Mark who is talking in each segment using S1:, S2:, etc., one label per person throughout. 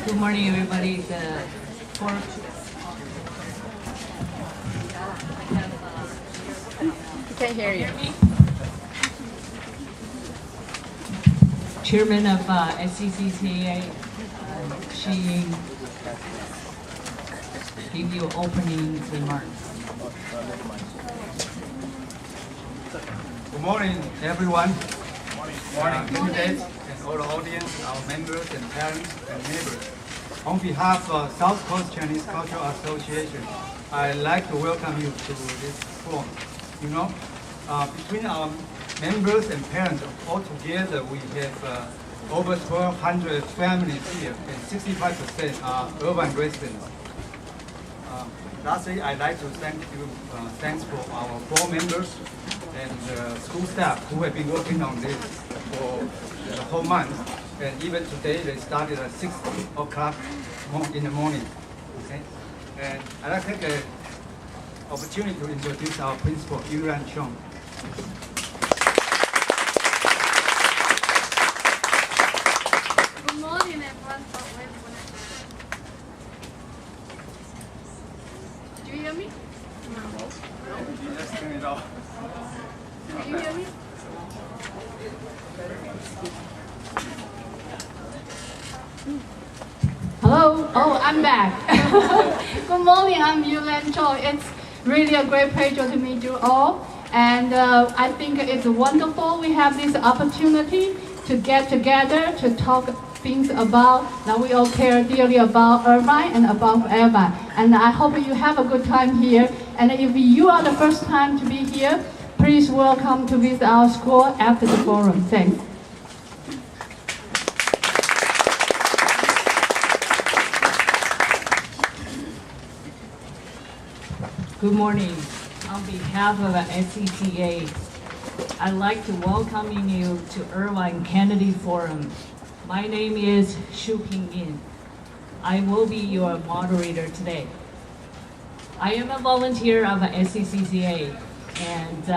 S1: Good morning, everybody.
S2: I can't hear you.
S1: Chairman of SCCCA, she give you opening remarks.
S3: Good morning, everyone. Candidates and all the audience, our members and parents and neighbors. On behalf of South Coast Chinese Cultural Association, I'd like to welcome you to this forum. You know, between our members and parents, all together we have over 1,200 families here, and 65% are urban residents. Lastly, I'd like to thank you, thanks for our board members and school staff who have been working on this for the whole month. And even today, they started at 6 o'clock in the morning. Okay? And I'd like to take an opportunity to introduce our principal, Irvine.
S4: Good morning, everyone. Did you hear me?
S3: Let's turn it off.
S4: Did you hear me? Hello. Oh, I'm back. Good morning. I'm Yulan Cho. It's really a great pleasure to meet you all. And I think it's wonderful we have this opportunity to get together to talk things about that we all care dearly about Irvine and about Irvine. And I hope you have a good time here. And if you are the first time to be here, please welcome to visit our school after the forum. Thanks.
S1: Good morning. On behalf of SCCA, I'd like to welcome you to Irvine Kennedy Forum. My name is Shu Ping Yin. I will be your moderator today. I am a volunteer of SCCCA, and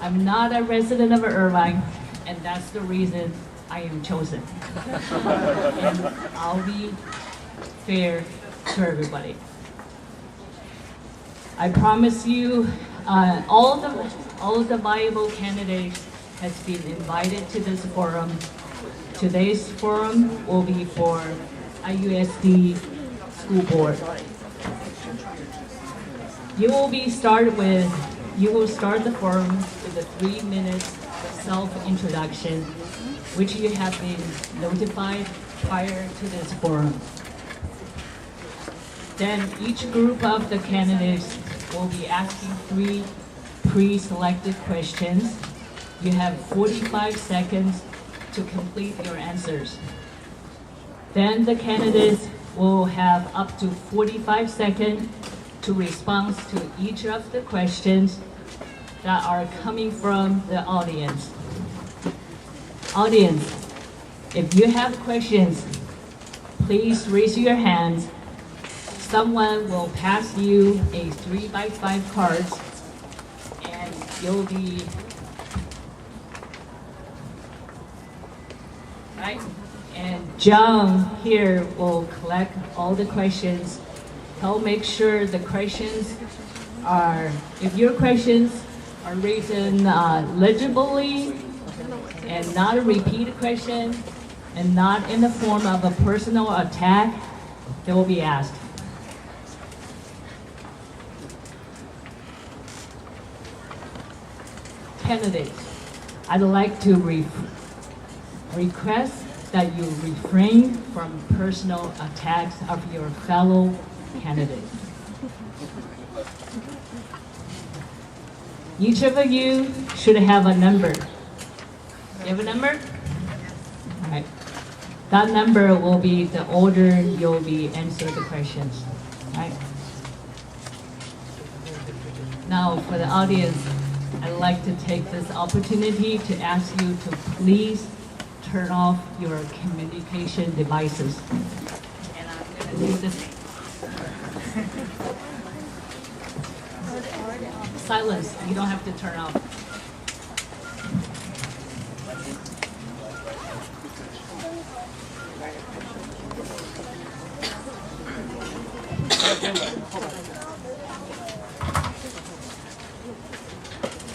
S1: I'm not a resident of Irvine, and that's the reason I am chosen. And I'll be fair to everybody. I promise you, all of the viable candidates has been invited to this forum. Today's forum will be for IUSD School Board. You will start the forum with a 3 minutes self-introduction, which you have been notified prior to this forum. Then each group of the candidates will be asking 3 pre-selected questions. You have 45 seconds to complete your answers. Then the candidates will have up to 45 seconds to respond to each of the questions that are coming from the audience. Audience, if you have questions, please raise your hands. Someone will pass you a 3x5 card, and you'll be right. And John here will collect all the questions. He'll make sure the questions are, if your questions are written legibly and not a repeated question and not in the form of a personal attack, they will be asked. Candidates, I'd like to request that you refrain from personal attacks of your fellow candidates. Each of you should have a number. You have a number? All right. That number will be the order you'll be answering the questions. All right. Now, for the audience, I'd like to take this opportunity to ask you to please turn off your communication devices. And I'm going to do this. Silence, you don't have to turn off.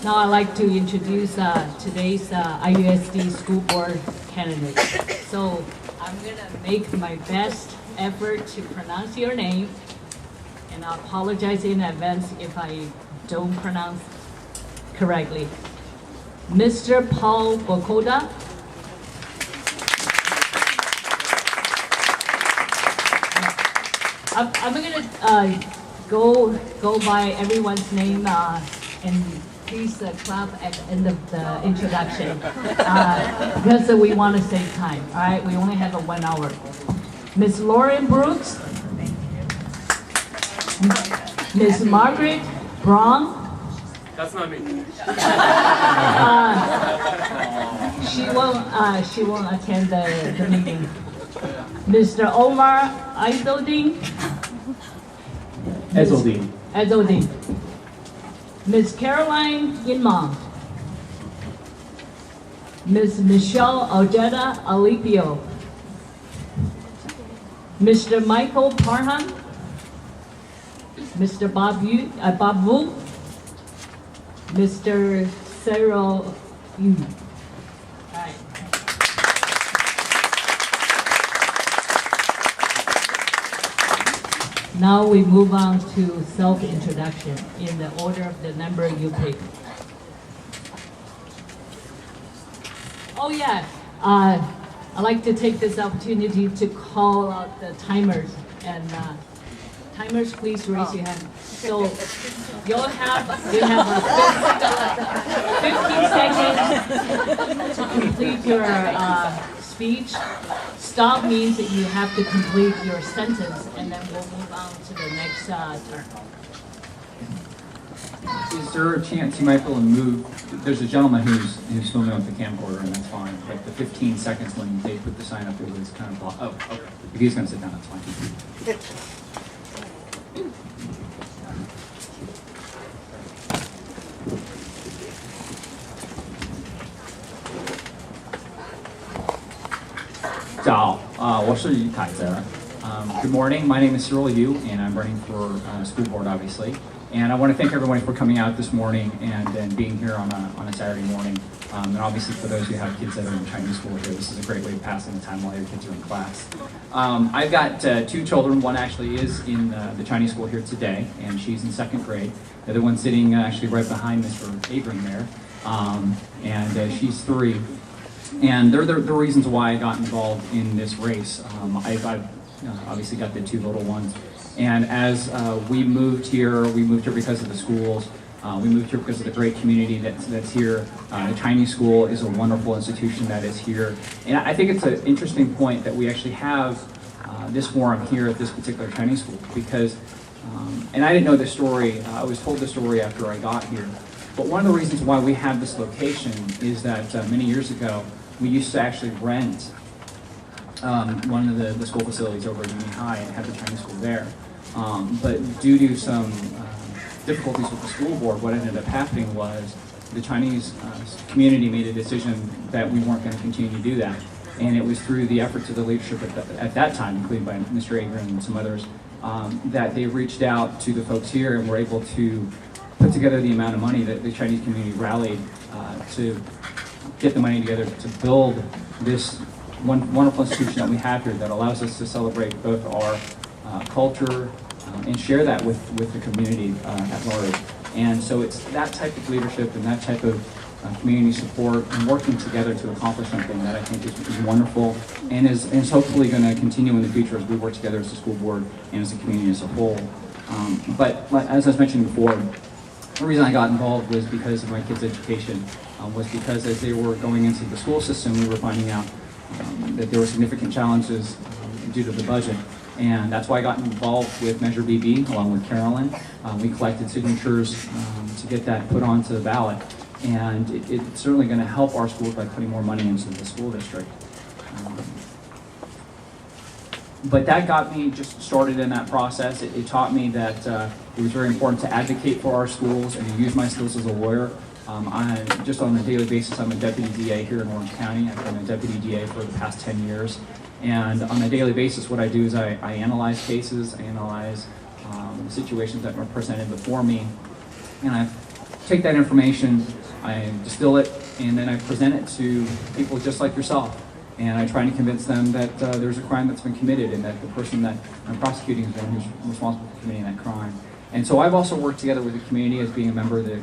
S1: Now I'd like to introduce today's IUSD school board candidates. So I'm gonna make my best effort to pronounce your name, and I apologize in advance if I don't pronounce correctly. Mr. Paul Bokota. I'm gonna go by everyone's name and please clap at the end of the introduction because we want to save time. All right, we only have 1 hour. Miss Lauren Brooks, Miss Margaret Braun.
S2: That's not me.
S1: She won't attend the meeting. Mr. Omar Ezzeldine. Ezzeldine. Miss Carolyn Inmon. Miss Michelle Ollada Alipio. Mr. Michael Parham. Mr. Bob Wu. Mr. Cyril Yu. All right. Now we move on to self-introduction in the order of the number you pick. Oh yeah, I'd like to take this opportunity to call out the timers. And timers, please raise your hand. So you have 15 seconds to complete your speech. Stop means that you have to complete your sentence, and then we'll move on to the next turn.
S5: Is there a chance you might be able to move? There's a gentleman who's filming with the camcorder, and that's fine. But the 15 seconds when they put the sign up, it was kind of blocked. Oh, okay. If he's going to sit down, that's fine. 早，我是于凯泽。Good morning. My name is Cyril Yu, and I'm running for school board, obviously. And I want to thank everyone for coming out this morning and being here on a Saturday morning. And obviously, for those who have kids that are in Chinese school here, this is a great way of passing the time while your kids are in class. I've got 2 children. One actually is in the Chinese school here today, and she's in 2nd grade. The other one's sitting actually right behind Mr. Irvine there, and she's 3. And they're the reasons why I got involved in this race. I've obviously got the 2 little ones. And as we moved here because of the schools. We moved here because of the great community that's here. The Chinese school is a wonderful institution that is here. And I think it's an interesting point that we actually have this forum here at this particular Chinese school because, and I didn't know this story, I was told the story after I got here. But one of the reasons why we have this location is that many years ago, we used to actually rent one of the school facilities over at Uni High and have the Chinese school there. But due to some difficulties with the school board, what ended up happening was the Chinese community made a decision that we weren't going to continue to do that. And it was through the efforts of the leadership at that time, including by Mr. Adrian and some others, that they reached out to the folks here and were able to put together the amount of money that the Chinese community rallied to get the money together to build this wonderful institution that we have here that allows us to celebrate both our culture and share that with the community at large. And so it's that type of leadership and that type of community support and working together to accomplish something that I think is wonderful and is hopefully going to continue in the future as we work together as a school board and as a community as a whole. But as I was mentioning before, the reason I got involved was because of my kids' education, was because as they were going into the school system, we were finding out that there were significant challenges due to the budget. And that's why I got involved with Measure BB along with Carolyn. We collected signatures to get that put onto the ballot. And it's certainly going to help our schools by putting more money into the school district. But that got me just started in that process. It taught me that it was very important to advocate for our schools and to use my skills as a lawyer. Just on a daily basis, I'm a deputy DA here in Orange County. I've been a deputy DA for the past 10 years. And on a daily basis, what I do is I analyze cases, I analyze situations that were presented before me. And I take that information, I distill it, and then I present it to people just like yourself. And I try to convince them that there's a crime that's been committed and that the person that I'm prosecuting is the one who's responsible for committing that crime. And so I've also worked together with the community as being a member of the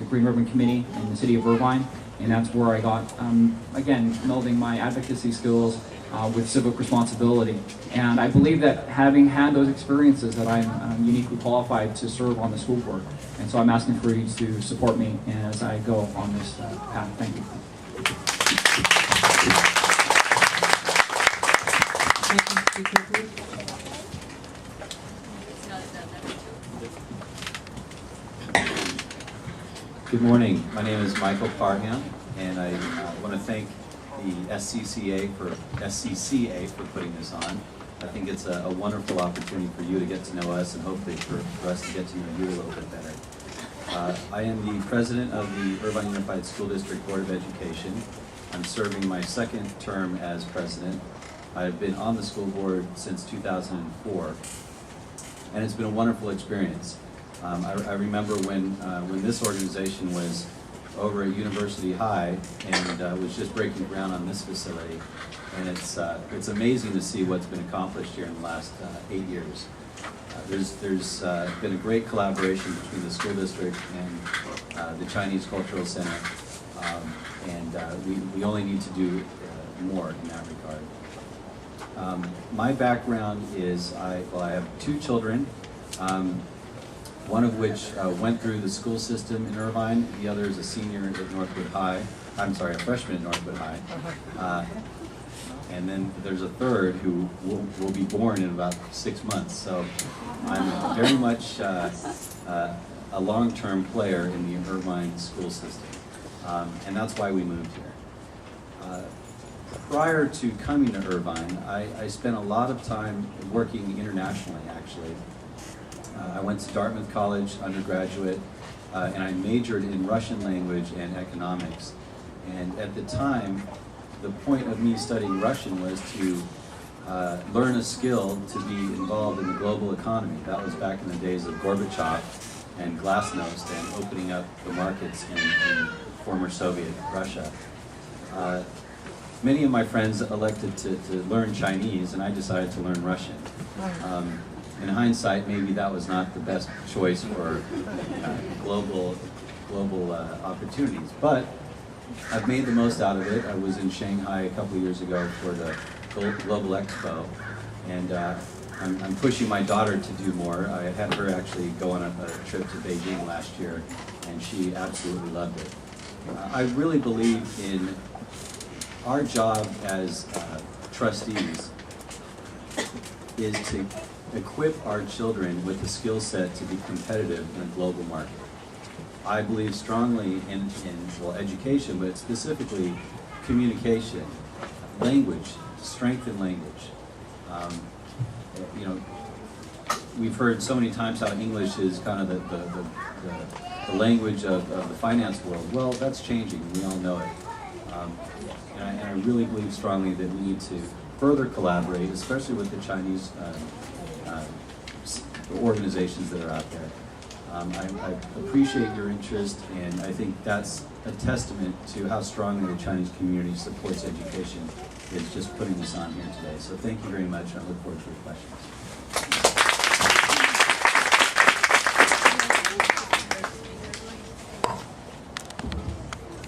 S5: Green Ribbon Committee in the city of Irvine. And that's where I got, again, melding my advocacy skills with civic responsibility. And I believe that having had those experiences that I'm uniquely qualified to serve on the school board. And so I'm asking for you to support me as I go on this path. Thank you.
S2: Good morning. My name is Michael Parham, and I want to thank the SCCCA for putting this on. I think it's a wonderful opportunity for you to get to know us, and hopefully for us to get to know you a little bit better. I am the president of the Irvine Unified School District Board of Education. I'm serving my second term as president. I've been on the school board since 2004, and it's been a wonderful experience. I remember when this organization was over at University High and was just breaking ground on this facility, and it's amazing to see what's been accomplished here in the last 8 years. There's been a great collaboration between the school district and the Chinese Cultural Center, and we only need to do more in that regard. My background is, I have 2 children, one of which went through the school system in Irvine, the other is a senior at Northwood High, I'm sorry, a freshman at Northwood High. And then there's a third who will be born in about 6 months. So I'm very much a long-term player in the Irvine school system. And that's why we moved here. Prior to coming to Irvine, I spent a lot of time working internationally, actually. I went to Dartmouth College, undergraduate, and I majored in Russian language and economics. And at the time, the point of me studying Russian was to learn a skill to be involved in the global economy. That was back in the days of Gorbachev and Glasnost and opening up the markets in former Soviet Russia. Many of my friends elected to learn Chinese, and I decided to learn Russian. In hindsight, maybe that was not the best choice for global opportunities, but I've made the most out of it. I was in Shanghai a couple of years ago for the Global Expo, and I'm pushing my daughter to do more. I had her actually go on a trip to Beijing last year, and she absolutely loved it. I really believe in our job as trustees is to equip our children with the skill set to be competitive in a global market. I believe strongly in education, but specifically communication, language, strength in language. We've heard so many times how English is kind of the language of the finance world. Well, that's changing, we all know it. And I really believe strongly that we need to further collaborate, especially with the Chinese organizations that are out there. I appreciate your interest, and I think that's a testament to how strongly the Chinese community supports education, is just putting this on here today. So thank you very much, and I look forward to your questions.